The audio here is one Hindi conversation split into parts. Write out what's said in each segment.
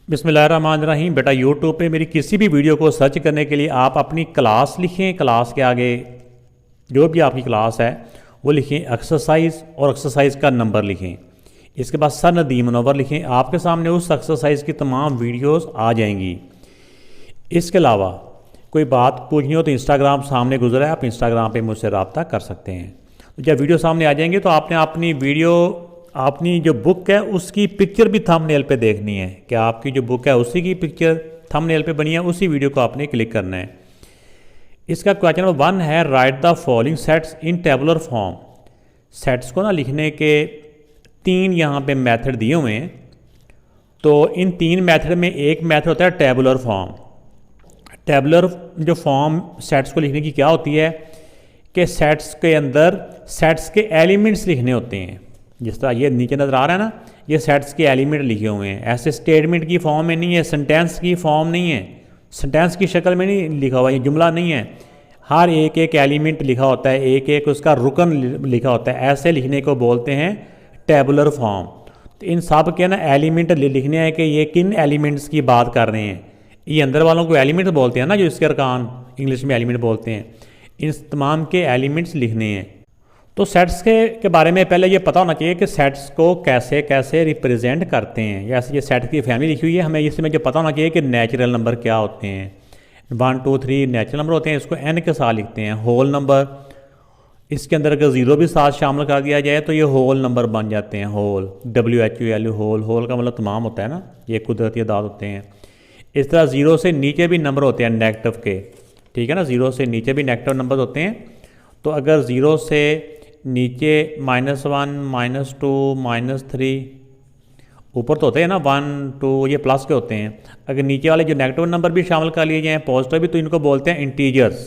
बिस्मिल्लाहिर्रहमानिर्रहीम। बेटा यूट्यूब पे मेरी किसी भी वीडियो को सर्च करने के लिए आप अपनी क्लास लिखें, क्लास के आगे जो भी आपकी क्लास है वो लिखें एक्सरसाइज और एक्सरसाइज का नंबर लिखें। इसके बाद सर नदीम मुनव्वर लिखें। आपके सामने उस एक्सरसाइज की तमाम वीडियोस आ जाएंगी। इसके अलावा कोई बात पूछनी हो तो इंस्टाग्राम सामने गुजरा है, आप इंस्टाग्राम पे मुझसे रब्ता कर सकते हैं। तो जब वीडियो सामने आ जाएंगे तो आपने अपनी वीडियो अपनी जो बुक है उसकी पिक्चर भी थंबनेल पे देखनी है कि आपकी जो बुक है उसी की पिक्चर थंबनेल पे बनी है, उसी वीडियो को आपने क्लिक करना है। इसका क्वेश्चन नंबर 1 है, write the following sets in tabular form. Sets को ना लिखने के 3 यहाँ पे मेथड दिए हुए हैं। तो इन 3 मेथड में एक मेथड होता है टेबुलर फॉर्म। टेबुलर जो फॉर्म सेट्स को लिखने की क्या होती है कि सेट्स के अंदर सेट्स के एलिमेंट्स लिखने होते हैं। जिस तरह ये नीचे नज़र आ रहा है ना, ये सेट्स के एलिमेंट लिखे हुए हैं। ऐसे स्टेटमेंट की फॉर्म में नहीं है, सेंटेंस की फॉर्म नहीं है, सेंटेंस की शक्ल में नहीं लिखा हुआ, ये जुमला नहीं है। हर एक एक एलिमेंट लिखा होता है, एक एक उसका रुकन लिखा होता है। ऐसे लिखने को बोलते हैं टेबुलर फॉर्म। तो इन सब के ना एलिमेंट लिखने हैं कि ये किन एलिमेंट्स की बात कर रहे हैं। ये अंदर वालों को एलिमेंट बोलते हैं ना, जो इसके अरकान इंग्लिश में एलिमेंट बोलते हैं। इन तमाम के एलिमेंट्स लिखने हैं। तो सेट्स के बारे में पहले ये पता होना चाहिए कि सेट्स को कैसे कैसे रिप्रेजेंट करते हैं। जैसे ये सेट की फैमिली लिखी हुई है, हमें इसमें जो पता होना चाहिए कि नेचुरल नंबर क्या होते हैं। 1 2 3 नेचुरल नंबर होते हैं, इसको n के साथ लिखते हैं। होल नंबर, इसके अंदर अगर 0 भी साथ शामिल कर दिया जाए तो ये होल नंबर बन जाते हैं। होल WHOL होल, होल का मतलब तमाम होता है ना, ये कुदरती अदाद होते हैं। इस तरह 0 से नीचे भी नंबर होते हैं नेगेटिव के, ठीक है ना, 0 से नीचे भी नेगेटिव नंबर होते हैं। तो अगर 0 से नीचे -1 -2 -3 ऊपर तो होते हैं ना 1 2, ये प्लस के होते हैं। अगर नीचे वाले जो नेगेटिव नंबर भी शामिल कर लिए जाएँ, पॉजिटिव भी, तो इनको बोलते हैं इंटीजर्स।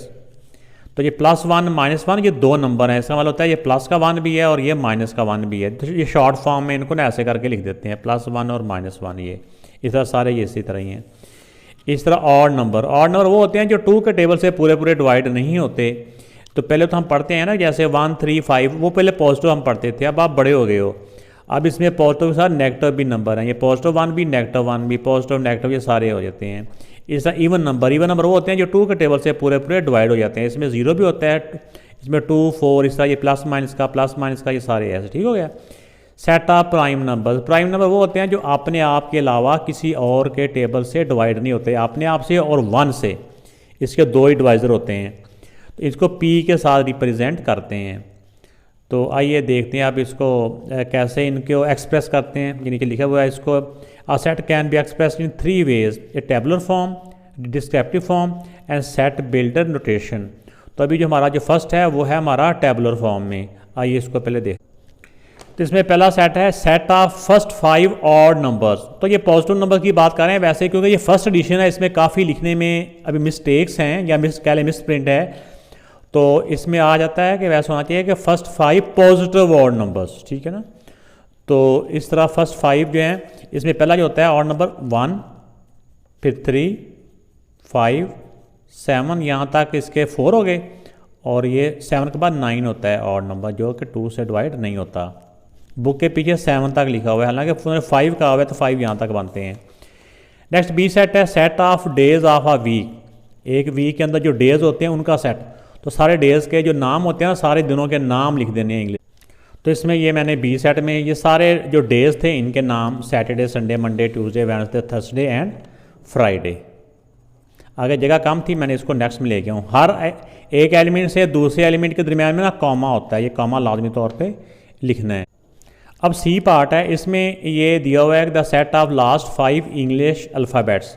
तो ये +1 -1 ये 2 नंबर हैं। इसका मतलब होता है ये प्लस का 1 भी है और ये माइनस का 1 भी है। तो ये शॉर्ट फॉर्म में इनको ना ऐसे करके लिख देते हैं, +1 और -1। ये इस तरह सारे ये इसी तरह ही हैं। इस तरह ऑड नंबर वो होते हैं जो 2 के टेबल से पूरे पूरे डिवाइड नहीं होते। तो पहले तो हम पढ़ते हैं ना, जैसे 1 3 5, वो पहले पॉजिटिव हम पढ़ते थे। अब आप बड़े हो गए हो, अब इसमें पॉजिटिव के साथ नेगेटिव भी नंबर हैं। ये +1 भी -1 भी, पॉजिटिव नेगेटिव ये सारे हो जाते हैं। इस तरह इवन नंबर वो होते हैं जो 2 के टेबल से पूरे पूरे डिवाइड हो जाते हैं। इसमें 0 भी होता है, इसमें 2 4, इस तरह ये प्लस माइनस का ये सारे ऐसे, ठीक हो गया। सेट ऑफ प्राइम नंबर वो होते हैं जो अपने आप के अलावा किसी और के टेबल से डिवाइड नहीं होते, अपने आप से और 1 से। इसके 2 ही डिवाइज़र होते हैं, तो इसको P के साथ रिप्रेजेंट करते हैं। तो आइए देखते हैं आप इसको कैसे इनको एक्सप्रेस करते हैं। ये नीचे लिखा हुआ है, इसको a set can be expressed in 3 ways, a tabular form, descriptive form and set builder notation. तो अभी जो हमारा जो फर्स्ट है वो है हमारा टेबुलर फॉर्म में। आइए इसको पहले देख। तो इसमें पहला सेट है set of first 5 odd numbers. तो ये पॉजिटिव नंबर की बात कर रहे हैं वैसे, क्योंकि ये फर्स्ट एडिशन है, इसमें काफ़ी लिखने में अभी मिस्टेक्स हैं या मिस प्रिंट है। तो इसमें आ जाता है कि वैसा होना चाहिए कि फर्स्ट 5 पॉजिटिव ऑड नंबर्स, ठीक है ना। तो इस तरह फर्स्ट 5 जो हैं, इसमें पहला जो होता है ऑड नंबर 1, फिर 3 5 7, यहाँ तक इसके 4 हो गए। और ये 7 के बाद 9 होता है ऑड नंबर, जो कि 2 से डिवाइड नहीं होता। बुक के पीछे 7 तक लिखा हुआ है, हालांकि 5 का हुआ है तो 5 यहाँ तक बनते हैं। नेक्स्ट बी सेट है set of days of a week. एक वीक के अंदर जो डेज होते हैं उनका सेट। तो सारे डेज़ के जो नाम होते हैं ना, सारे दिनों के नाम लिख देने हैं इंग्लिश। तो इसमें ये मैंने बी सेट में ये सारे जो डेज़ थे इनके नाम, Saturday Sunday Monday Tuesday Wednesday Thursday and Friday. आगे जगह कम थी, मैंने इसको नेक्स्ट में ले गया हूँ। हर एक एलिमेंट से दूसरे एलिमेंट के दरमियान में ना कॉमा होता है, ये कॉमा लाजमी तौर पर लिखना है। अब सी पार्ट है, इसमें ये दिया हुआ है the set of last 5 English alphabets.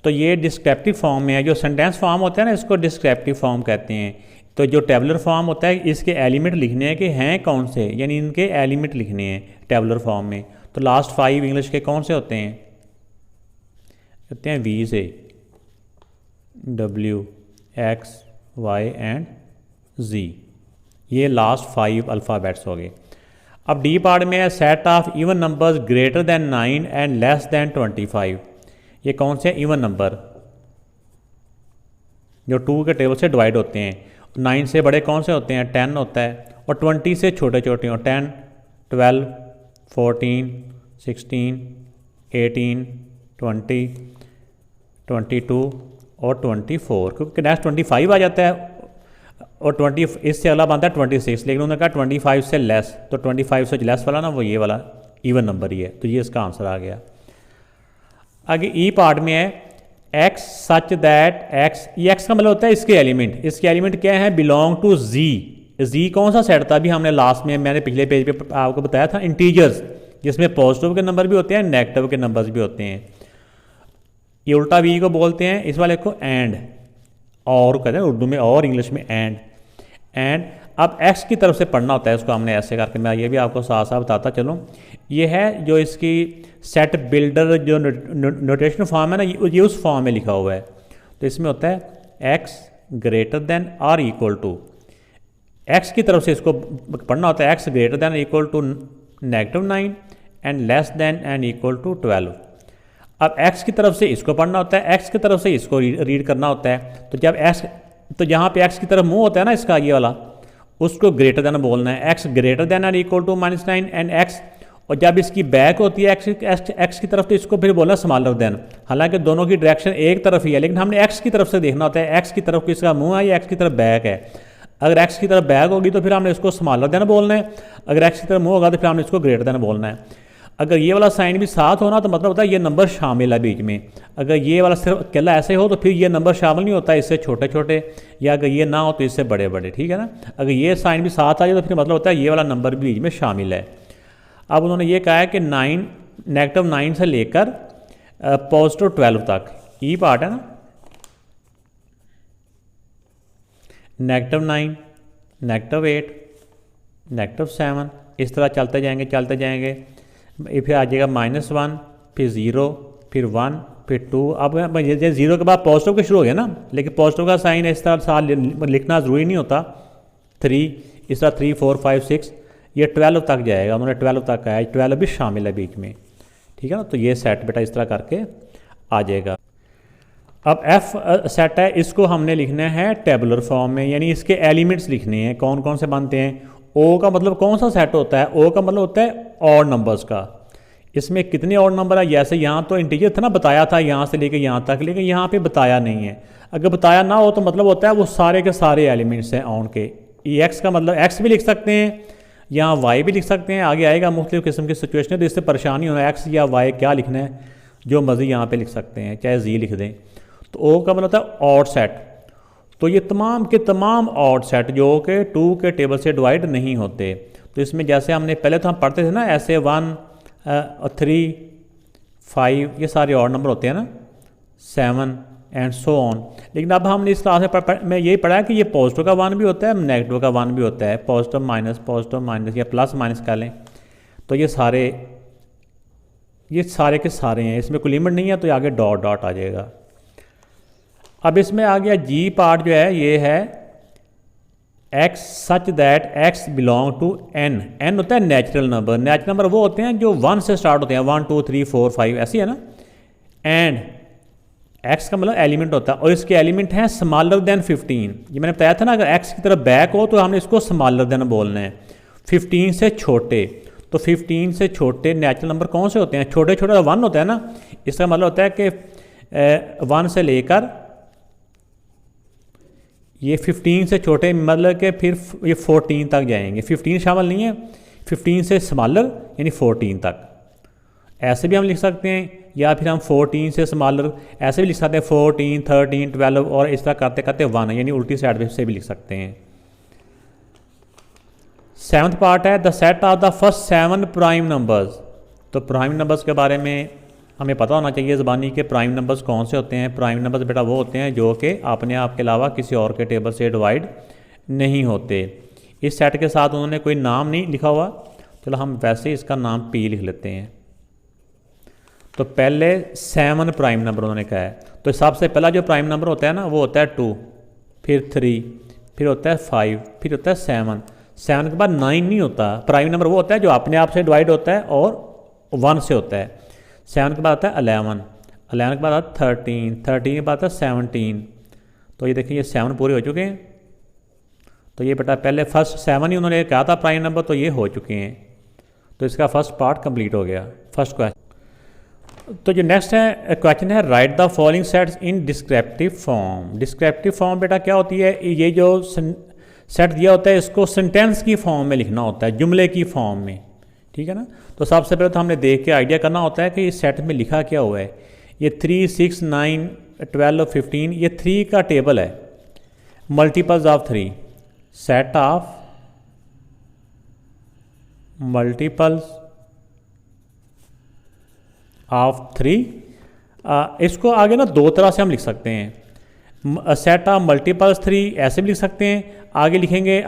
तो ये डिस्क्रिप्टिव फॉर्म में है। जो सेंटेंस फॉर्म होता है ना, इसको डिस्क्रिप्टिव फॉर्म कहते हैं। तो जो टेबुलर फॉर्म होता है, इसके एलिमेंट लिखने हैं कि हैं कौन से, यानी इनके एलिमेंट लिखने हैं टेबुलर फॉर्म में। तो लास्ट 5 इंग्लिश के कौन से होते हैं? कहते हैं V से W X Y and Z। ये लास्ट 5 अल्फ़ाबेट्स हो गए। अब डी पार्ट में है set of even numbers greater than 9 and less than 25। ये कौन से इवन नंबर जो 2 के टेबल से डिवाइड होते हैं। 9 से बड़े कौन से होते हैं? 10 होता है। और 20 से छोटे छोटे हो 10 12 14 16 18 20, 22 और 24, क्योंकि नेक्स्ट 25 आ जाता है और 20 इससे अगला बनता है 26, लेकिन उन्होंने कहा 25 से लेस, तो 25 से लेस वाला ना वो ये वाला इवन नंबर ही है, तो ये इसका आंसर आ गया। आगे ई पार्ट में है एक्स सच दैट एक्स, ये एक्स का मतलब होता है इसके एलिमेंट, इसके एलिमेंट क्या है, बिलोंग टू जी। जी कौन सा सेट था, अभी हमने लास्ट में मैंने पिछले पेज पे आपको बताया था, इंटीजर्स, जिसमें पॉजिटिव के नंबर भी होते हैं, नेगेटिव के नंबर्स भी होते हैं। ये उल्टा वी को बोलते हैं, इस वाले को एंड, और कहते हैं उर्दू में, और इंग्लिश में एंड। अब एक्स की तरफ से पढ़ना होता है इसको, हमने ऐसे करके, मैं ये भी आपको साथ साथ बताता चलूँ। ये है जो इसकी सेट बिल्डर जो नोटेशन फॉर्म है ना, ये उस फॉर्म में लिखा हुआ है। तो इसमें होता है x greater than or equal to, x की तरफ से इसको पढ़ना होता है, x greater than equal to -9 and less than and equal to 12। अब एक्स की तरफ से इसको पढ़ना होता है, एक्स की तरफ से इसको रीड करना होता है। तो जब एक्स, तो जहाँ पे एक्स की तरफ मुंह होता है ना इसका, ये वाला, उसको ग्रेटर देन बोलना है, x greater than or equal to -9 and x. और जब इसकी बैक होती है एक्स की तरफ, तो इसको फिर बोलना स्मॉलर देन। हालांकि दोनों की डायरेक्शन एक तरफ ही है, लेकिन हमने एक्स की तरफ से देखना होता है, एक्स की तरफ किसका मुंह है या एक्स की तरफ बैक है। अगर एक्स की तरफ बैक होगी तो फिर हमने इसको स्मॉलर देन बोलना है, अगर एक्स की तरफ मुंह होगा तो फिर हमने इसको ग्रेटर देन बोलना है। अगर ये वाला साइन भी साथ होना तो मतलब होता है ये नंबर शामिल है बीच में। अगर ये वाला सिर्फ अकेला ऐसे हो तो फिर ये नंबर शामिल नहीं होता, इससे छोटे छोटे, या अगर ये ना हो तो इससे बड़े बड़े, ठीक है ना। अगर ये साइन भी साथ आ जाए तो फिर मतलब होता है ये वाला नंबर भी बीच में शामिल है। अब उन्होंने ये कहा है कि -9 से लेकर +12 तक, ई पार्ट है ना, -9, -8, -7, इस तरह चलते जाएंगे, फिर आ जाएगा -1, फिर 0, फिर 1, फिर 2। अब 0 के बाद पॉजिटिव के शुरू हो गया ना, लेकिन पॉजिटिव का साइन इस तरह साथ लिखना ज़रूरी नहीं होता। 3, इस तरह 3, 4, 5, 6, ये 12 तक जाएगा, उन्होंने 12 तक कहा है, 12 भी शामिल है बीच में, ठीक है ना। तो ये सेट बेटा इस तरह करके आ जाएगा। अब एफ सेट है, इसको हमने लिखना है टेबुलर फॉर्म में, यानी इसके एलिमेंट्स लिखने हैं, कौन कौन से बनते हैं। ओ का मतलब कौन सा सेट होता है, ओ का मतलब होता है ऑड नंबर्स का। इसमें कितने ऑड नंबर है, जैसे यहाँ तो इंटीजर था ना, बताया था यहाँ से लेकर यहाँ तक, लेकिन यहाँ पे बताया नहीं है। अगर बताया ना हो तो मतलब होता है वो सारे के सारे एलिमेंट्स हैं ऑन के। एक्स का मतलब एक्स भी लिख सकते हैं, यहाँ वाई भी लिख सकते हैं, आगे आएगा मुख्तलिफ किस्म की सिचुएशन है, तो इससे परेशानी होना, एक्स या वाई क्या लिखना है, जो मर्जी यहाँ पे लिख सकते हैं, चाहे जी लिख दें। तो ओ का मतलब होता है ऑड सेट। तो ये तमाम के तमाम ऑड सेट जो कि 2 के टेबल से डिवाइड नहीं होते। तो इसमें जैसे हमने पहले तो हम पढ़ते थे ना, ऐसे 1, 3, 5, ये सारे ऑड नंबर होते हैं ना, 7 एंड सो ऑन। लेकिन अब हमने इस क्लास में यही पढ़ा है कि ये पॉजिटिव का 1 भी होता है, नेगेटिव का 1 भी होता है, पॉजिटिव माइनस या प्लस माइनस कह लें। तो ये सारे के सारे हैं, इसमें कोई लिमिट नहीं है, तो आगे डॉट डॉट आ जाएगा। अब इसमें आ गया जी पार्ट, जो है ये है x such that x belong to N. N होता है नेचुरल नंबर, नेचुरल नंबर वो होते हैं जो 1 से स्टार्ट होते हैं, 1, 2, 3, 4, 5, ऐसी है ना। एंड एक्स का मतलब एलिमेंट होता है, और इसके एलिमेंट हैं स्मॉलर देन 15। ये मैंने बताया था ना, अगर एक्स की तरफ बैक हो तो हमने इसको स्मॉलर देन बोलना है। 15 से छोटे, तो 15 से छोटे नेचुरल नंबर कौन से होते हैं, छोटे छोटे 1 होता है ना। इसका मतलब होता है कि 1 से लेकर ये 15 से छोटे, मतलब कि फिर ये 14 तक जाएंगे। 15 शामिल नहीं है, 15 से स्मॉलर यानी 14 तक, ऐसे भी हम लिख सकते हैं, या फिर हम 14 से स्मॉलर ऐसे भी लिख सकते हैं, 14, 13, 12, और इस तरह करते करते 1 यानी उल्टी साइड से भी लिख सकते हैं। 7th पार्ट है the set of the first 7 prime numbers. तो प्राइम नंबर्स के बारे में हमें पता होना चाहिए ज़बानी के प्राइम नंबर्स कौन से होते हैं। प्राइम नंबर्स बेटा वो होते हैं जो कि अपने आप के अलावा किसी और के टेबल से डिवाइड नहीं होते। इस सेट के साथ उन्होंने कोई नाम नहीं लिखा हुआ, चलो हम वैसे ही इसका नाम पी लिख लेते हैं। तो पहले 7 प्राइम नंबर उन्होंने कहा है, तो सबसे पहला जो प्राइम नंबर होता है ना वो होता है 2, फिर 3, फिर होता है 5, फिर होता है 7। 7 के बाद 9 नहीं होता। प्राइम नंबर वो होता है जो अपने आप से डिवाइड होता है और 1 से होता है। 7 के बाद आता है 11, 11 के बाद आता है 13, 13 के बाद आता है 17। तो ये देखिए ये 7 पूरे हो चुके हैं। तो ये बेटा पहले फर्स्ट 7 ही उन्होंने कहा था प्राइम नंबर, तो ये हो चुके हैं। तो इसका फर्स्ट पार्ट कंप्लीट हो गया, फर्स्ट क्वेश्चन। तो जो नेक्स्ट है क्वेश्चन है write the following sets in descriptive form. Descriptive form बेटा क्या होती है, ये जो सेट दिया होता है इसको सेंटेंस की फॉर्म में लिखना होता है, जुमले की फॉर्म में, ठीक है ना। तो सबसे पहले तो हमने देख के आइडिया करना होता है कि इस सेट में लिखा क्या हुआ है। ये 3, 6, 9, 12, 15 ये 3 का टेबल है, multiples of 3, set of multiples of 3। इसको आगे ना दो तरह से हम लिख सकते हैं, सेट ऑफ मल्टीपल्स 3 ऐसे भी लिख सकते हैं, आगे लिखेंगे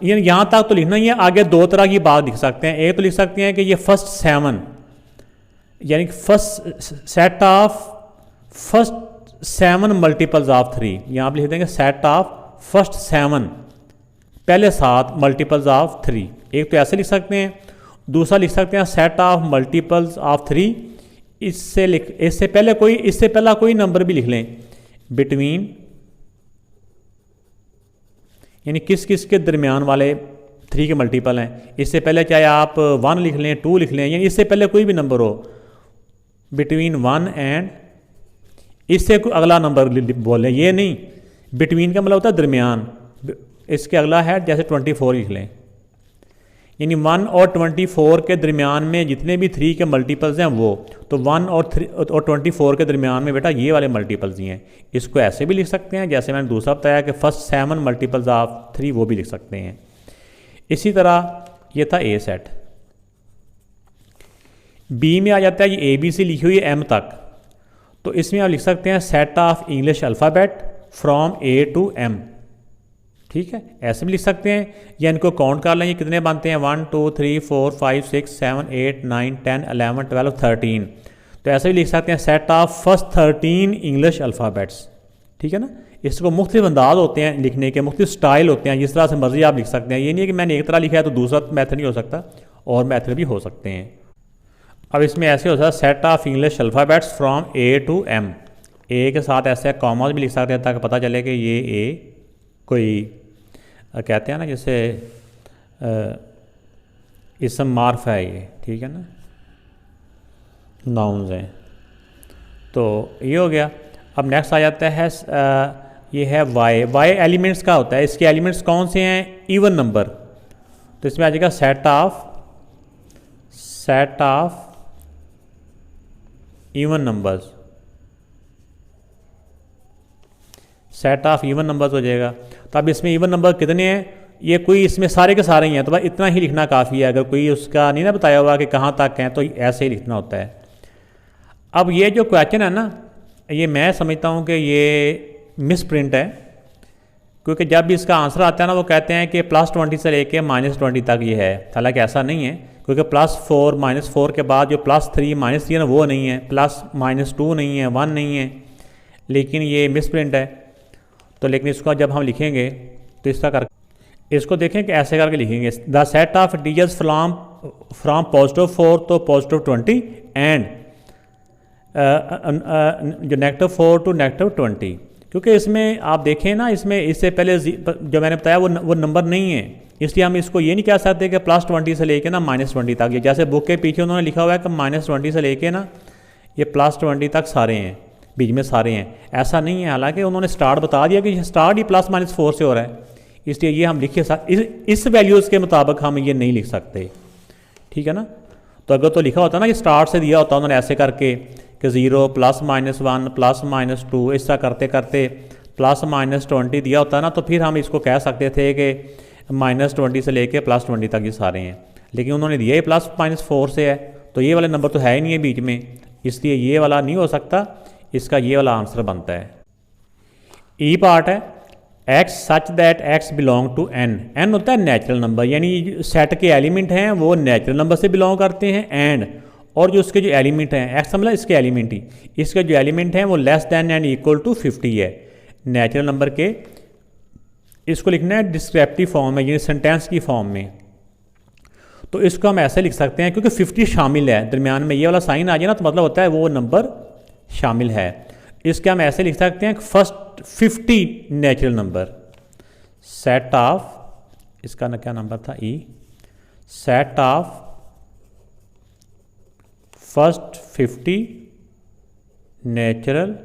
यहाँ तक तो लिखना ही है, आगे दो तरह की बात लिख सकते हैं। एक तो लिख सकते हैं कि ये फर्स्ट 7 यानी first set of first 7 multiples of 3, यहाँ पर लिख देंगे सेट ऑफ फर्स्ट 7 पहले 7 मल्टीपल्स ऑफ 3। एक तो ऐसे लिख सकते हैं, दूसरा लिख सकते हैं सेट ऑफ मल्टीपल्स ऑफ 3, इससे पहला कोई नंबर भी लिख लें, बिटवीन यानी किस किस के दरमियान वाले 3 के मल्टीपल हैं। इससे पहले चाहे आप 1 लिख लें, 2 लिख लें, यानी इससे पहले कोई भी नंबर हो, बिटवीन 1 एंड इससे कोई अगला नंबर बोलें। ये नहीं, बिटवीन का मतलब होता है दरमियान, इसके अगला है जैसे 24 लिख लें, यानी 1 और 24 के दरमियान में जितने भी 3 के मल्टीपल्स हैं वो, तो 1 और 24 के दरमियान में बेटा ये वाले मल्टीपल्स ही हैं। इसको ऐसे भी लिख सकते हैं जैसे मैंने दूसरा बताया कि फर्स्ट 7 मल्टीपल्स ऑफ 3, वो भी लिख सकते हैं। इसी तरह ये था ए सेट। बी में आ जाता है ये ABC लिखी हुई है M तक, तो इसमें आप लिख सकते हैं set of English alphabet from A to M, ठीक है, ऐसे भी लिख सकते हैं। या इनको काउंट कर लें, ये कितने बनते हैं 1 2 3 4 5 6 7 8 9 10 11 12 13, तो ऐसे भी लिख सकते हैं set of first 13 English alphabets, ठीक है ना। इसको मुख्तलिफ अंदाज होते हैं लिखने के, मुख्तलिफ स्टाइल होते हैं, जिस तरह से मर्जी आप लिख सकते हैं। ये नहीं है कि मैंने एक तरह लिखा है तो दूसरा मैथड नहीं हो सकता, और मैथड भी हो सकते हैं। अब इसमें ऐसे हो सकता है set of English alphabets from A to M, ए के साथ ऐसे कॉमास भी लिख सकते हैं ताकि पता चले कि ये ए कोई कहते हैं ना जैसे इसम मार्फ है ये, ठीक है ना, नाउन्स हैं। तो ये हो गया। अब नेक्स्ट आ जाता है ये है वाई एलिमेंट्स का होता है, इसके एलिमेंट्स कौन से हैं, इवन नंबर, तो इसमें आ जाएगा set of even numbers, set of even numbers हो जाएगा। तो अब इसमें इवन नंबर कितने हैं, ये कोई इसमें सारे के सारे ही हैं, तो बस इतना ही लिखना काफ़ी है। अगर कोई उसका नहीं ना बताया हुआ कि कहाँ तक हैं तो ऐसे ही लिखना होता है। अब ये जो क्वेश्चन है ना, ये मैं समझता हूँ कि ये मिस प्रिंट है, क्योंकि जब भी इसका आंसर आता है ना वो कहते हैं कि +20 से लेके -20 तक ये है, हालांकि ऐसा नहीं है, क्योंकि +4 -4 के बाद जो +3 -3 है ना वो नहीं है, +-2 नहीं है, 1 नहीं है, लेकिन ये मिस प्रिंट है। तो लेकिन इसको जब हम लिखेंगे तो इस तरह कर, इसको देखें कि ऐसे करके लिखेंगे, the set of integers from +4 तो +20 एंड जो -4 to -20, क्योंकि इसमें आप देखें ना, इसमें इससे पहले जो मैंने बताया वो नंबर नहीं है, इसलिए हम इसको ये नहीं कह सकते कि +20 से लेके ना -20 तक, ये जैसे बुक के पीछे उन्होंने लिखा हुआ है कि -20 से लेके ना ये +20 तक सारे हैं, बीच में सारे हैं, ऐसा नहीं है। हालांकि उन्होंने स्टार्ट बता दिया कि स्टार्ट ही +-4 से हो रहा है, इसलिए ये हम लिखे इस वैल्यूज़ के मुताबिक हम ये नहीं लिख सकते, ठीक है ना। तो अगर तो लिखा होता ना, ये स्टार्ट से दिया होता उन्होंने ऐसे करके कि 0 +-1 +-2 इस तरह करते करते +-20 दिया होता ना, तो फिर हम इसको कह सकते थे कि -20 से लेके +20 तक ये सारे हैं, लेकिन उन्होंने दिया ही +-4 से है, तो ये वाला नंबर तो है ही नहीं है बीच में, इसलिए ये वाला नहीं हो सकता, इसका ये वाला आंसर बनता है। ई पार्ट है x such that x belong to n, n होता है नेचुरल नंबर, यानी सेट के एलिमेंट हैं वो नेचुरल नंबर से बिलोंग करते हैं, एंड और जो उसके जो एलिमेंट हैं x मतलब इसके एलिमेंट ही, इसके जो एलिमेंट हैं वो less than and equal to 50 है नेचुरल नंबर के। इसको लिखना है डिस्क्रिप्टिव फॉर्म में, यानी सेंटेंस की फॉर्म में। तो इसको हम ऐसे लिख सकते हैं, क्योंकि 50 शामिल है, दरमियान में ये वाला साइन आ जाए ना तो मतलब होता है वो नंबर शामिल है। इसके हम ऐसे लिख सकते हैं first 50 natural number, set of, इसका क्या नंबर था ई, सेट ऑफ फर्स्ट 50 नेचुरल,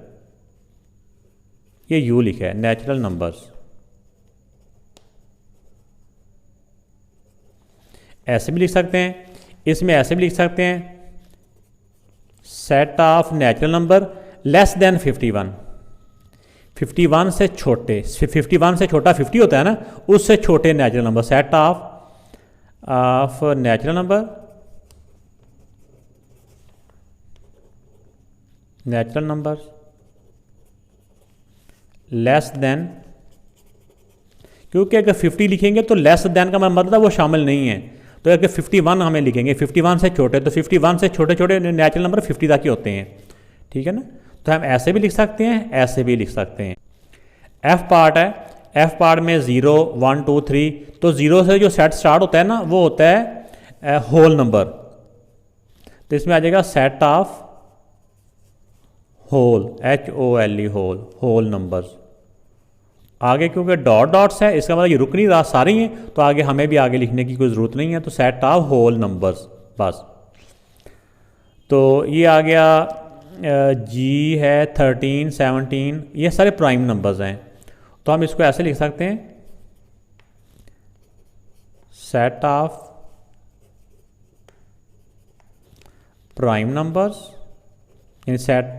ये यू लिखा है, नेचुरल नंबर्स। ऐसे भी लिख सकते हैं, इसमें ऐसे भी लिख सकते हैं, set of natural number less than 51, 51 से छोटे, 51 से छोटा 50 होता है ना, उससे छोटे natural number, set of natural number, natural number less than, क्योंकि अगर 50 लिखेंगे तो लेस देन का मतलब वो शामिल नहीं है, तो अगर 51 हमें लिखेंगे 51 से छोटे, तो 51 से छोटे छोटे नेचुरल नंबर 50 तक ही होते हैं, ठीक है ना। तो हम ऐसे भी लिख सकते हैं, ऐसे भी लिख सकते हैं। एफ पार्ट है, एफ पार्ट में 0 1 2 3, तो 0 से जो सेट स्टार्ट होता है ना वो होता है होल नंबर, तो इसमें आ जाएगा set of whole, HOLE whole, whole numbers. आगे क्योंकि डॉट डॉट्स है, इसका मतलब ये रुक नहीं रहा, सारे हैं, तो आगे हमें भी आगे लिखने की कोई ज़रूरत नहीं है, तो सेट ऑफ होल नंबर्स बस। तो ये आ गया जी है 13 17, ये सारे प्राइम नंबर्स हैं, तो हम इसको ऐसे लिख सकते हैं, सेट ऑफ प्राइम नंबर्स, यानी सेट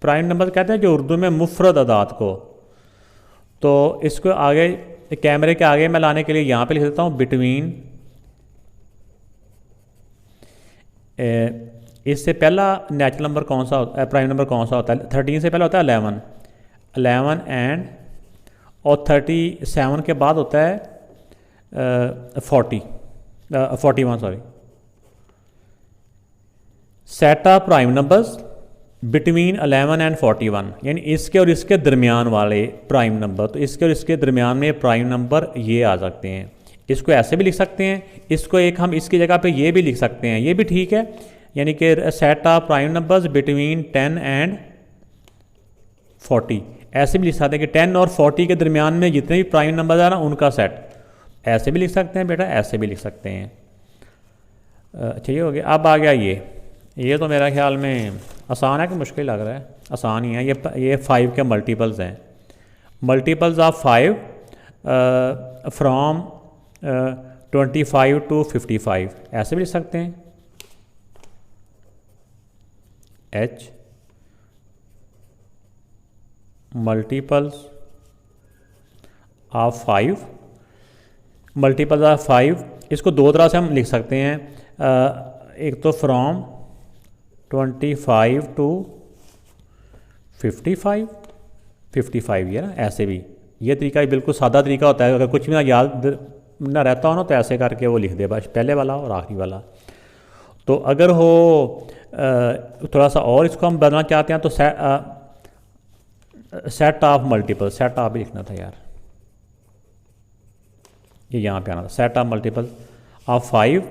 प्राइम नंबर कहते हैं जो उर्दू में मुफरद अदाद को। तो इसको आगे कैमरे के आगे मैं लाने के लिए यहाँ पे लिख देता हूँ बिटवीन, इससे पहला नेचुरल नंबर कौन सा होता है, प्राइम नंबर कौन सा होता है, 13 से पहले होता है 11, 11 एंड, और 37 के बाद होता है 41 sorry. Set of prime numbers between 11 and 41, यानी इसके और इसके दरमियान वाले प्राइम नंबर, तो इसके और इसके दरमियान में प्राइम नंबर ये आ सकते हैं। इसको ऐसे भी लिख सकते हैं, इसको एक हम इसकी जगह पे ये भी लिख सकते हैं, ये भी ठीक है, यानी कि set of prime numbers between 10 and 40, ऐसे भी लिख सकते हैं कि 10 और 40 के दरमियान में जितने भी प्राइम नंबर है ना उनका सेट, ऐसे भी लिख सकते हैं बेटा, ऐसे भी लिख सकते हैं। अच्छा ये हो गया। अब आ गया ये तो मेरा ख्याल में आसान है कि मुश्किल लग रहा है, आसान ही है। ये 5 के मल्टीपल्स हैं, मल्टीपल्स ऑफ 5 फ्रॉम 25 टू 55, ऐसे भी लिख सकते हैं, H multiples of 5, multiples of 5, इसको दो तरह से हम लिख सकते हैं, एक तो फ्रॉम 25 टू 55, 55 ये ना, ऐसे भी ये तरीका बिल्कुल सादा तरीका होता है, अगर कुछ भी ना याद ना रहता हो ना तो ऐसे करके वो लिख दे बस, पहले वाला और आखिरी वाला। तो अगर हो थोड़ा सा और इसको हम बदलना चाहते हैं तो set of multiple, set of भी लिखना था यार, ये यहाँ पे आना था, set of multiple of 5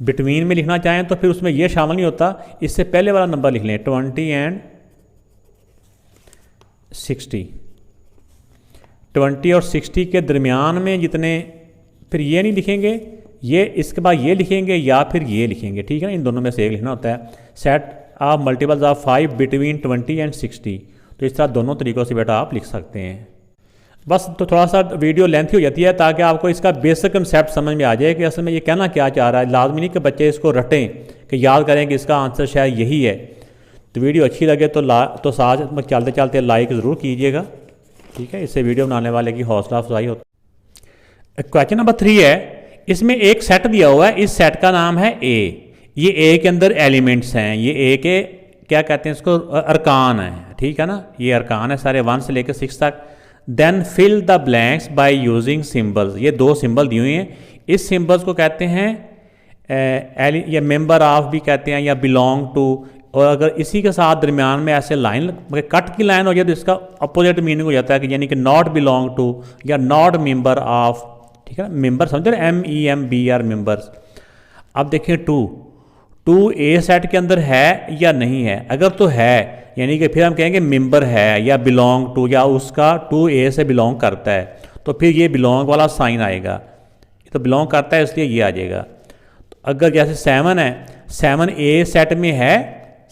between में लिखना चाहें तो फिर उसमें यह शामिल नहीं होता, इससे पहले वाला नंबर लिख लें 20 एंड 60, 20 और 60 के दरमियान में जितने, फिर ये नहीं लिखेंगे, ये इसके बाद ये लिखेंगे या फिर ये लिखेंगे, ठीक है ना, इन दोनों में से एक लिखना होता है। Set of multiples of 5 between 20 and 60, तो इस तरह दोनों तरीक़ों से बेटा आप लिख सकते हैं। बस तो थोड़ा सा वीडियो लेंथी हो जाती है ताकि आपको इसका बेसिक कंसेप्ट समझ में आ जाए कि असल में ये कहना क्या चाह रहा है। लाजमी नहीं कि बच्चे इसको रटें कि याद करें कि इसका आंसर शायद यही है। तो वीडियो अच्छी लगे तो साथ में चलते चलते लाइक ज़रूर कीजिएगा, ठीक है, इससे वीडियो बनाने वाले की हौसला अफजाई होती है। क्वेश्चन नंबर 3 है, इसमें एक सेट दिया हुआ है, इस सेट का नाम है ए। ये ए के अंदर एलिमेंट्स हैं, ये ए के क्या कहते हैं इसको, अरकान है, ठीक है ना, ये अरकान है सारे 1 से लेकर 6 तक। Then fill the blanks by using symbols, ये 2 सिंबल दिए हुए हैं, इस सिंबल्स को कहते हैं या मेंबर ऑफ भी कहते हैं या बिलोंग टू। और अगर इसी के साथ दरमियान में ऐसे लाइन कट की लाइन हो जाए तो इसका अपोजिट मीनिंग हो जाता है कि यानी कि नॉट बिलोंग टू या नॉट मेंबर ऑफ, ठीक है, मेंबर समझ रहे, MEMBR मेंबर्स। अब देखिए 2 ए सेट के अंदर है या नहीं है, अगर तो है यानी कि फिर हम कहेंगे मेंबर है या बिलोंग टू या उसका 2A से बिलोंग करता है, तो फिर ये बिलोंग वाला साइन आएगा, तो बिलोंग करता है इसलिए ये आ जाएगा। तो अगर जैसे 7 है, 7A सेट में है,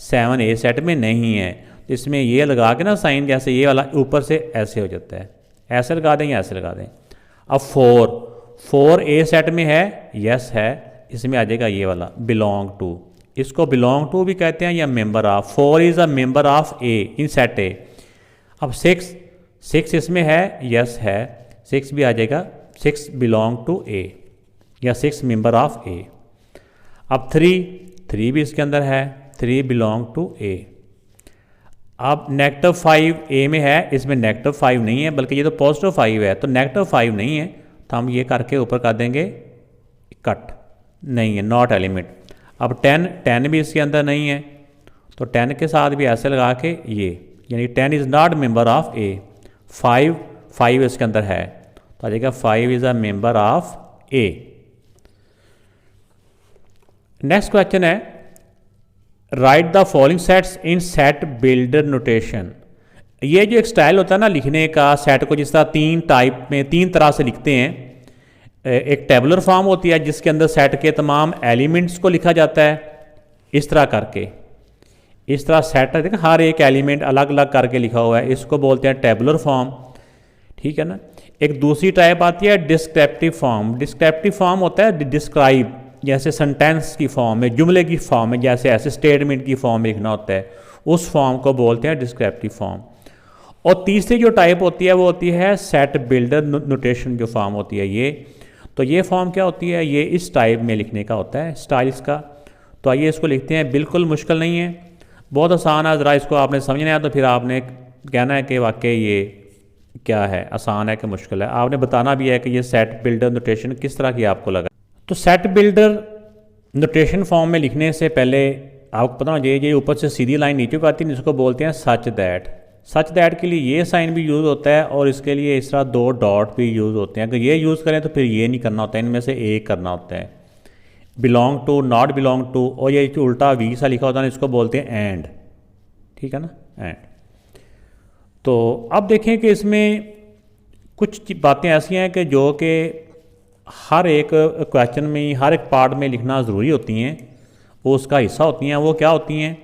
7A सेट में नहीं है, तो इसमें ये लगा के ना साइन, जैसे ये वाला ऊपर से ऐसे हो जाता है, ऐसे लगा दें या ऐसे लगा दें। अब 4A सेट में है, यस है, इसमें आ जाएगा ये वाला बिलोंग टू, इसको बिलोंग टू भी कहते हैं या member of. 4 is a member of A in set ए। अब 6 इसमें है, यस है, 6 भी आ जाएगा, 6 बिलोंग टू ए या 6 मेंबर ऑफ ए। अब 3 भी इसके अंदर है, 3 बिलोंग टू ए। अब -5 ए में है, इसमें -5 नहीं है, बल्कि ये तो +5 है, तो -5 नहीं है, तो हम ये करके ऊपर कर देंगे कट, नहीं है, नॉट एलिमेंट। अब 10 भी इसके अंदर नहीं है, तो 10 के साथ भी ऐसे लगा के ये, यानी 10 is not member of A. 5 इसके अंदर है, तो आ जाएगा 5 is a member of A. Next question है, write the following sets in set builder notation. ये जो एक स्टाइल होता है ना लिखने का, सेट को जिस तरह 3 टाइप में 3 तरह से लिखते हैं। एक टेबुलर फॉर्म होती है जिसके अंदर सेट के तमाम एलिमेंट्स को लिखा जाता है इस तरह करके, इस तरह सेट है, हर एक एलिमेंट अलग अलग करके लिखा हुआ है, इसको बोलते हैं टेबुलर फॉर्म, ठीक है ना। एक दूसरी टाइप आती है डिस्क्रिप्टिव फॉर्म। डिस्क्रिप्टिव फॉर्म होता है डिस्क्राइब, जैसे सेंटेंस की फॉर्म में, जुमले की फॉर्म में, जैसे ऐसे स्टेटमेंट की फॉर्म में लिखना होता है, उस फॉर्म को बोलते हैं डिस्क्रिप्टिव फॉर्म। और तीसरी जो टाइप होती है वो होती है सेट बिल्डर नोटेशन जो फॉर्म होती है ये। तो ये फॉर्म क्या होती है, ये इस टाइप में लिखने का होता है, स्टाइल्स का। तो आइए इसको लिखते हैं, बिल्कुल मुश्किल नहीं है, बहुत आसान है। ज़रा इसको आपने समझना है तो फिर आपने कहना है कि वाकई ये क्या है, आसान है कि मुश्किल है। आपने बताना भी है कि ये सेट बिल्डर नोटेशन किस तरह की आपको लगा। तो सेट बिल्डर नोटेशन फॉर्म में लिखने से पहले आपको पता होना चाहिए, ये ऊपर से सीधी लाइन नीचे को आती है, जिसको बोलते हैं सच दैट। सच दैट के लिए ये साइन भी यूज़ होता है और इसके लिए इस तरह 2 डॉट भी यूज़ होते हैं। अगर ये यूज़ करें तो फिर ये नहीं करना होता है, इनमें से एक करना होता है। Belong to, not belong to, और ये जो उल्टा वी सा लिखा होता है इसको बोलते हैं एंड, ठीक है ना, एंड। तो अब देखें कि इसमें कुछ बातें ऐसी हैं कि जो कि हर एक क्वेश्चन में, हर एक पार्ट में लिखना ज़रूरी होती हैं, वो उसका हिस्सा होती हैं। वो क्या होती हैं,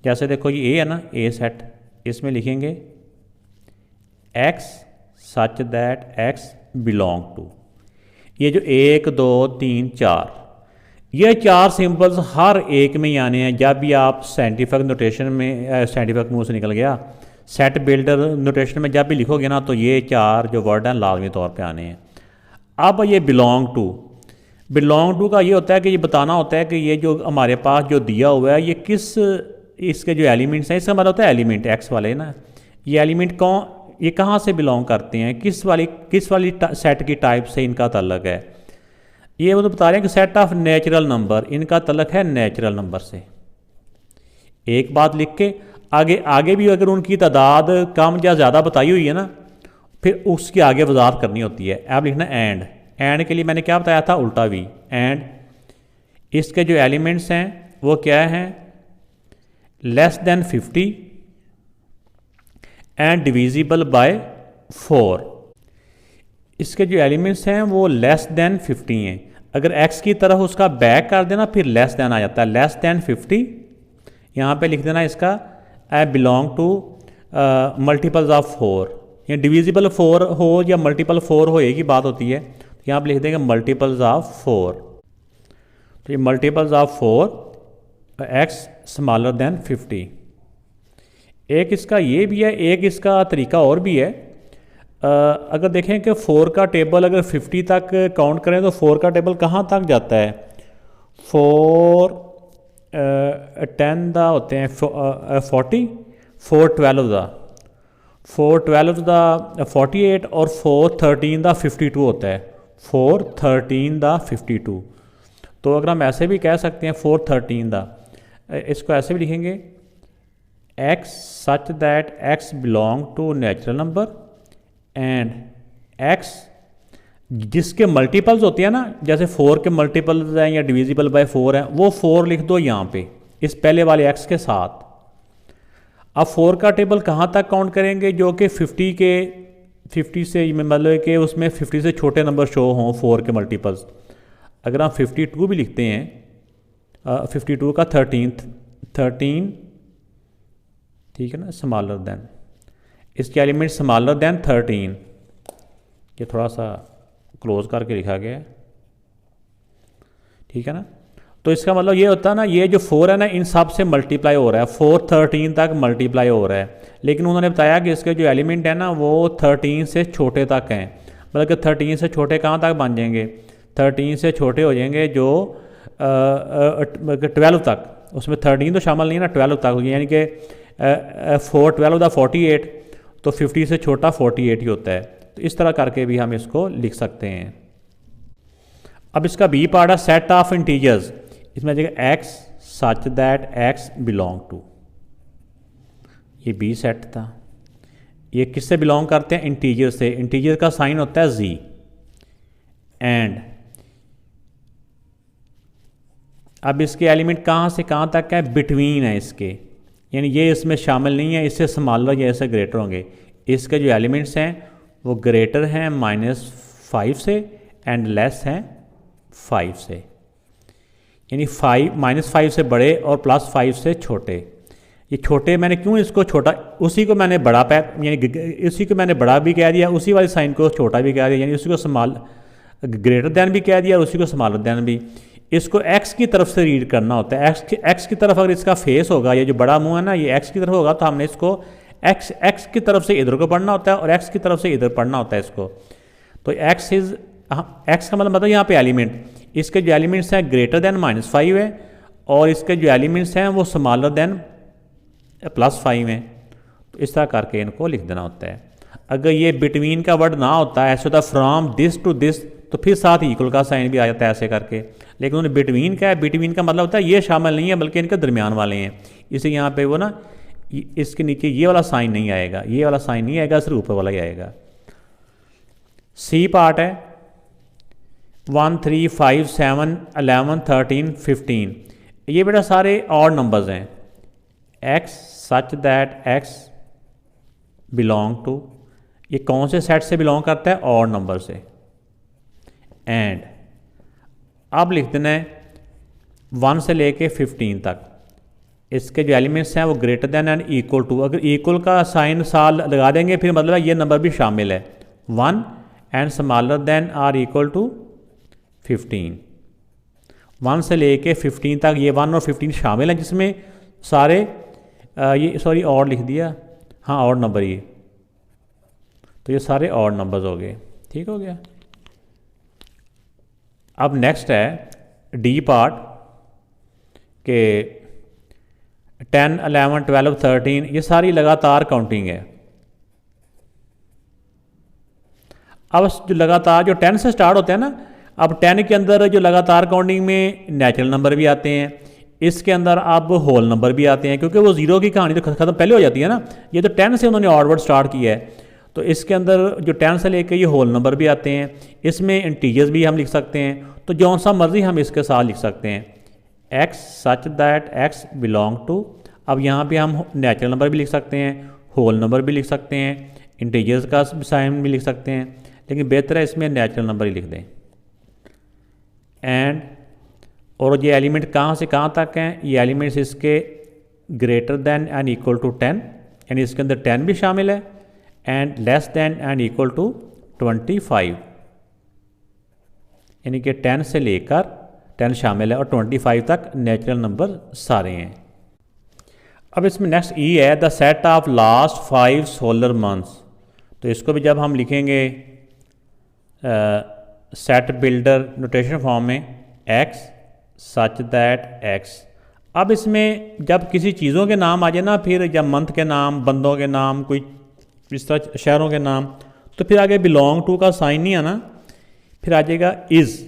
जैसे देखो ये ए है ना, ए सेट, इसमें लिखेंगे x such that x belong to. ये जो 1 2 3 4, ये 4 सिंबल्स हर एक में ही आने हैं। जब भी आप साइंटिफिक नोटेशन में, साइंटिफिक मुंह से निकल गया, सेट बिल्डर नोटेशन में जब भी लिखोगे ना, तो ये 4 जो वर्ड हैं लाजमी तौर पे आने हैं। अब ये बिलोंग टू का ये होता है कि ये बताना होता है कि ये जो हमारे पास जो दिया हुआ है ये किस, इसके जो एलिमेंट्स हैं, इसका मतलब होता है एलिमेंट एक्स वाले ना, ये एलिमेंट कौन, ये कहाँ से बिलोंग करते हैं, किस वाली सेट की टाइप से इनका ताल्लुक है। ये वो तो बता रहे हैं कि सेट ऑफ नेचुरल नंबर, इनका ताल्लुक है नेचुरल नंबर से। एक बात लिख के आगे भी अगर उनकी तादाद कम या ज़्यादा बताई हुई है ना, फिर उसकी आगे वजाहत करनी होती है। अब लिखना एंड के लिए मैंने क्या बताया था, उल्टा वी। एंड इसके जो एलिमेंट्स हैं वो क्या हैं, less than 50 and divisible by 4। इसके जो एलिमेंट्स हैं वो लेस देन 50 हैं। अगर x की तरफ उसका बैक कर देना फिर लेस देन आ जाता है, लेस देन 50। यहाँ पे लिख देना इसका I belong to multiples of 4, या डिविजिबल 4 हो या मल्टीपल 4 हो, एक ही बात होती है। तो यहाँ पे लिख देंगे मल्टीपल्स ऑफ 4। तो ये multiples of 4 x smaller than 50। एक इसका ये भी है, एक इसका तरीका और भी है। अगर देखें कि 4 का टेबल अगर 50 तक काउंट करें तो 4 का टेबल कहाँ तक जाता है, 4 10 दा होते हैं 40, 4 12 दा 48 और 4 13 दा 52 होता है, 4 13 दा 52। तो अगर हम ऐसे भी कह सकते हैं 4 13 दा, इसको ऐसे भी लिखेंगे x such that x belong to natural number and x जिसके मल्टीपल्स होते हैं ना, जैसे 4 के मल्टीपल्स हैं या डिविजिबल बाय 4 हैं, वो 4 लिख दो यहाँ पे इस पहले वाले x के साथ। अब 4 का टेबल कहाँ तक काउंट करेंगे, जो कि 50 से मतलब कि उसमें 50 से छोटे नंबर शो हों 4 के मल्टीपल्स। अगर हम 52 भी लिखते हैं, 52 का 13, ठीक है ना, स्मॉलर देन, इसके एलिमेंट स्मॉलर देन 13, ये थोड़ा सा क्लोज करके लिखा गया है, ठीक है ना। तो इसका मतलब ये होता है ना, ये जो 4 है ना, इन सब से मल्टीप्लाई हो रहा है, 4 13 तक मल्टीप्लाई हो रहा है, लेकिन उन्होंने बताया कि इसके जो एलिमेंट है ना वो 13 से छोटे तक हैं। मतलब कि 13 से छोटे कहाँ तक बन जाएंगे, 13 से छोटे हो जाएंगे जो 12 तक, उसमें 13 तो शामिल नहीं है ना, 12 तक, यानी कि 4 12 48, तो 50 से छोटा 48 ही होता है। तो इस तरह करके भी हम इसको लिख सकते हैं। अब इसका बी पार्ट है सेट ऑफ इंटीजर्स, इसमें आ जाएगा x such that x belong to, ये बी सेट था। ये किससे बिलोंग करते हैं, इंटीजर से, इंटीजर का साइन होता है जी। एंड अब इसके एलिमेंट कहाँ से कहाँ तक है, बिटवीन है इसके, यानी ये इसमें शामिल नहीं है, इससे स्मॉलर या इससे ग्रेटर होंगे। इसके जो एलिमेंट्स हैं वो ग्रेटर हैं -5 से एंड लेस हैं 5 से, यानी -5 से बड़े और +5 से छोटे। ये छोटे मैंने क्यों इसको छोटा, उसी को मैंने बड़ा यानी उसी को मैंने बड़ा भी कह दिया, उसी वाले साइन को छोटा भी कह दिया, यानी उसी को स्मॉल ग्रेटर दैन भी कह दिया और उसी को स्मॉलर दैन भी। इसको एक्स की तरफ से रीड करना होता है, एक्स की तरफ अगर इसका फेस होगा, ये जो बड़ा मुंह है ना ये एक्स की तरफ होगा, तो हमने इसको एक्स की तरफ से इधर को पढ़ना होता है और एक्स की तरफ से इधर पढ़ना होता है इसको। तो एक्स का मतलब यहाँ पे एलिमेंट, इसके जो एलिमेंट्स हैं ग्रेटर देन -5 है और इसके जो एलिमेंट्स हैं वो स्मॉलर देन +5 हैं। तो इस तरह करके इनको लिख देना होता है। अगर ये बिटवीन का वर्ड ना होता है, ऐसे होता फ्रॉम दिस टू दिस, तो फिर साथ इक्वल का साइन भी आ जाता है ऐसे करके, लेकिन उन्होंने बिटवीन का है, बिटवीन का मतलब होता है ये शामिल नहीं है बल्कि इनके दरमियान वाले हैं, इसे यहाँ पे वो ना इसके नीचे ये वाला साइन नहीं आएगा, ये वाला साइन नहीं आएगा, सिर्फ ऊपर वाला ही आएगा। सी पार्ट है 1 3 5 7 11 13 15, ये बेटा सारे ऑड नंबर्स हैं। X such that x belong to, ये कौन से सेट से बिलोंग करता है, ऑड नंबर से। एंड अब लिख देना है 1 से लेके 15 तक, इसके जो एलिमेंट्स हैं वो greater than and equal to, अगर इक्वल का साइन साल लगा देंगे फिर मतलब ये नंबर भी शामिल है, 1 and smaller than or equal to 15। 1 से लेके 15 तक ये 1 और 15 शामिल हैं, जिसमें सारे ये सॉरी ऑड लिख दिया, हाँ ऑड नंबर ये, तो ये सारे ऑड नंबर्स हो गए, ठीक हो गया। अब नेक्स्ट है डी पार्ट के 10 11 12 13, ये सारी लगातार काउंटिंग है। अब जो लगातार जो 10 से स्टार्ट होते हैं ना, अब 10 के अंदर जो लगातार काउंटिंग में नेचुरल नंबर भी आते हैं, इसके अंदर अब होल नंबर भी आते हैं, क्योंकि वो जीरो की कहानी तो खत्म पहले हो जाती है ना, ये तो 10 से उन्होंने ऑड वर्ड स्टार्ट किया है, तो इसके अंदर जो 10 से लेकर ये होल नंबर भी आते हैं, इसमें इंटीजर्स भी हम लिख सकते हैं, तो जौन सा मर्जी हम इसके साथ लिख सकते हैं, x such that x belong to. अब यहाँ पे हम नेचुरल नंबर भी लिख सकते हैं, होल नंबर भी लिख सकते हैं, इंटीजर्स का साइन भी लिख सकते हैं, लेकिन बेहतर है इसमें नेचुरल नंबर ही लिख दें। एंड और ये एलिमेंट कहाँ से कहाँ तक हैं, ये एलिमेंट्स इसके greater than and equal to 10, यानी इसके अंदर 10 भी शामिल है, and less than and equal to 25, यानी कि 10 से लेकर 10 शामिल है और 25 तक नेचुरल नंबर सारे हैं। अब इसमें नेक्स्ट ई है the set of last 5 solar months, तो इसको भी जब हम लिखेंगे सेट बिल्डर नोटेशन फॉर्म में, एक्स सच दैट एक्स। अब इसमें जब किसी चीज़ों के नाम आ जाए ना, फिर जब मंथ के नाम, बंदों के नाम, कोई इस तरह शहरों के नाम, तो फिर आगे बिलोंग टू का साइन नहीं आना, फिर आ जाएगा इज़।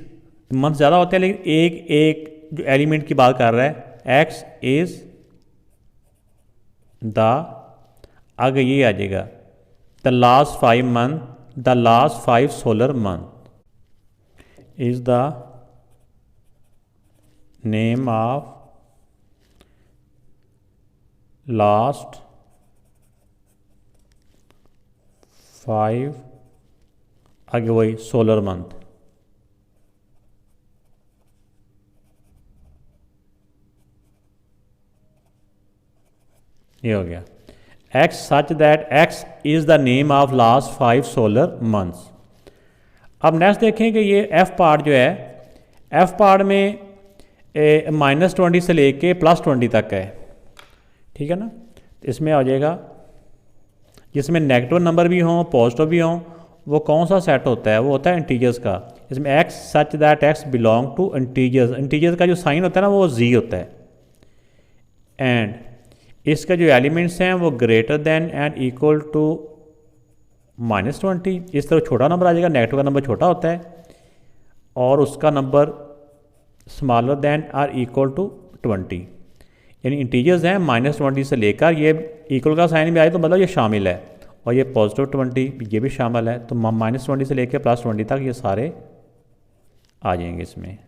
मंथ ज़्यादा होते हैं लेकिन एक एक जो एलिमेंट की बात कर रहा है, एक्स इज़ द, आगे ये आ जाएगा the last 5 month, the last 5 solar month is the name of last 5, आगे वही सोलर मंथ। ये हो गया x such that x is the name of last 5 solar months. अब नेक्स्ट देखें कि ये f पार्ट जो है, f पार्ट में -20 से लेके +20 तक है, ठीक है ना। इसमें आ जाएगा जिसमें नेगेटिव नंबर भी हों पॉजिटिव भी हों, वो कौन सा सेट होता है, वो होता है इंटीजर्स का। इसमें x such that x belong to integers, integers का जो साइन होता है ना वो z होता है। एंड इसका जो एलिमेंट्स हैं वो greater than and equal to -20, इस तरह छोटा नंबर आ जाएगा, नेगेटिव का नंबर छोटा होता है और उसका नंबर स्मॉलर देन और इक्वल टू 20, यानी इंटीजर्स हैं -20 से लेकर, ये इक्वल का साइन भी आए तो मतलब ये शामिल है, और ये पॉजिटिव 20 ये भी शामिल है, तो -20 से लेकर +20 तक ये सारे आ जाएंगे इसमें।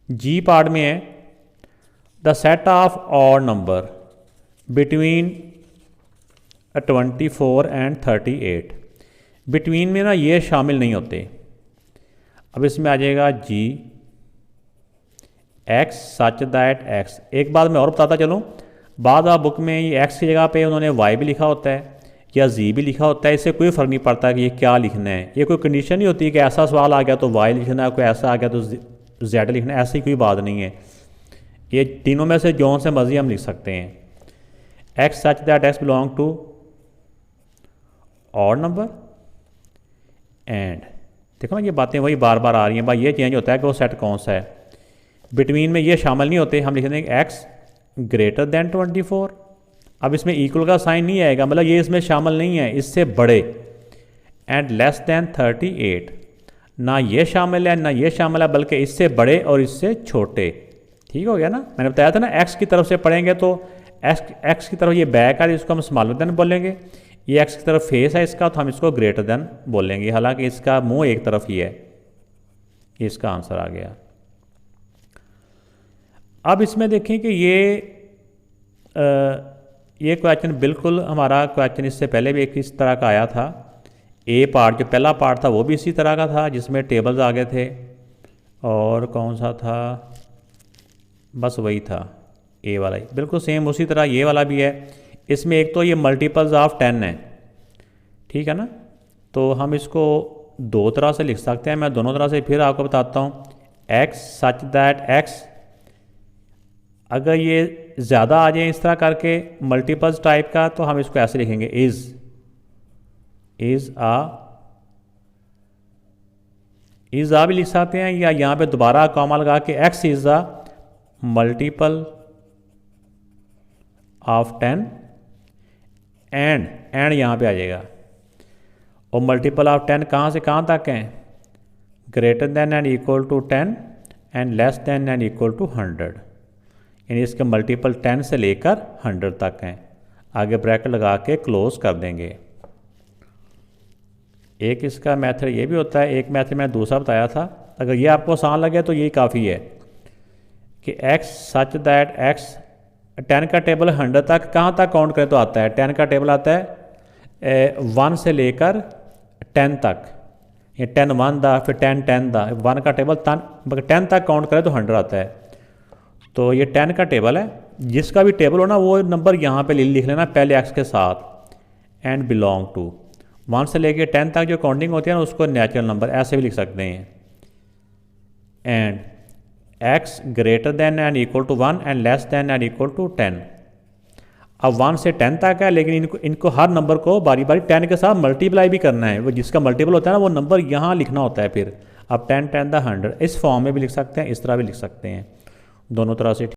जी पार्ट में है the set of odd number between 24 and 38, between में ना ये शामिल नहीं होते। अब इसमें आ जाएगा जी x सच दैट x। एक बात मैं और बताता चलूँ, बाद आप बुक में ये x की जगह पे उन्होंने y भी लिखा होता है या z भी लिखा होता है, इससे कोई फ़र्क नहीं पड़ता कि ये क्या लिखना है, ये कोई कंडीशन नहीं होती कि ऐसा सवाल आ गया तो y लिखना है, कोई ऐसा आ गया तो z लिखना है, ऐसी कोई बात नहीं है। ये तीनों में से जौन से मर्जी हम लिख सकते हैं। x such that x belong to odd number and, देखो ना ये बातें वही बार बार आ रही हैं भाई, ये चेंज होता है कि वो सेट कौन सा है। बिटवीन में ये शामिल नहीं होते, हम लिख देंगे x ग्रेटर देन 24। अब इसमें इक्वल का साइन नहीं आएगा, मतलब ये इसमें शामिल नहीं है, इससे बड़े। एंड लेस देन 38, ना ये शामिल है ना ये शामिल है, बल्कि इससे बड़े और इससे छोटे। ठीक हो गया ना, मैंने बताया था ना x की तरफ से पढ़ेंगे तो x की तरफ ये बैक है, इसको हम स्मॉलर देन बोलेंगे, ये x की तरफ फेस है इसका तो हम इसको ग्रेटर देन बोलेंगे, हालांकि इसका मुंह एक तरफ ही है। इसका आंसर आ गया। अब इसमें देखें कि ये क्वेश्चन बिल्कुल हमारा क्वेश्चन इससे पहले भी एक इस तरह का आया था। ए पार्ट जो पहला पार्ट था वो भी इसी तरह का था, जिसमें टेबल्स आ गए थे, और कौन सा था, बस वही था ए वाला ही, बिल्कुल सेम उसी तरह ये वाला भी है। इसमें एक तो ये मल्टीपल्स ऑफ 10 है, ठीक है ना, तो हम इसको दो तरह से लिख सकते हैं, मैं दोनों तरह से फिर आपको बताता हूँ। x सच दैट x, अगर ये ज़्यादा आ जाए इस तरह करके मल्टीपल्स टाइप का, तो हम इसको ऐसे लिखेंगे इज़ आ भी लिख सकते हैं, या यहाँ पे दोबारा कॉमा लगा के x is a multiple of 10 and यहाँ पे आ जाएगा। और मल्टीपल ऑफ 10 कहाँ से कहाँ तक हैं, greater than and equal to 10 and less than and equal to 100, यानी इसके मल्टीपल 10 से लेकर 100 तक हैं। आगे ब्रैकेट लगा के क्लोज कर देंगे। एक इसका मेथड ये भी होता है, एक मेथड मैंने दूसरा बताया था, अगर ये आपको आसान लगे तो यही काफ़ी है कि x सच दैट x 10 का टेबल 100 तक कहाँ तक काउंट करें तो आता है। 10 का टेबल आता है 1 से लेकर 10 तक, ये 10 1 दा, फिर 10 10 दा, 1 का टेबल 10 तक काउंट करें तो 100 आता है। तो ये 10 का टेबल है, जिसका भी टेबल हो ना वो नंबर यहाँ पे लिख लेना पहले x के साथ, एंड बिलोंग टू 1 से लेके 10 तक जो काउंटिंग होती है ना उसको नेचुरल नंबर ऐसे भी लिख सकते हैं। And x greater than and equal to 1 and less than and equal to 10। अब 1 से 10 तक है, लेकिन इनको हर नंबर को बारी बारी 10 के साथ मल्टीप्लाई भी करना है, वो जिसका मल्टीपल होता है ना वो नंबर यहाँ लिखना होता है। फिर अब 10 10 द 100 इस फॉर्म में भी लिख सकते हैं, इस तरह भी लिख सकते हैं, दोनों तरह से।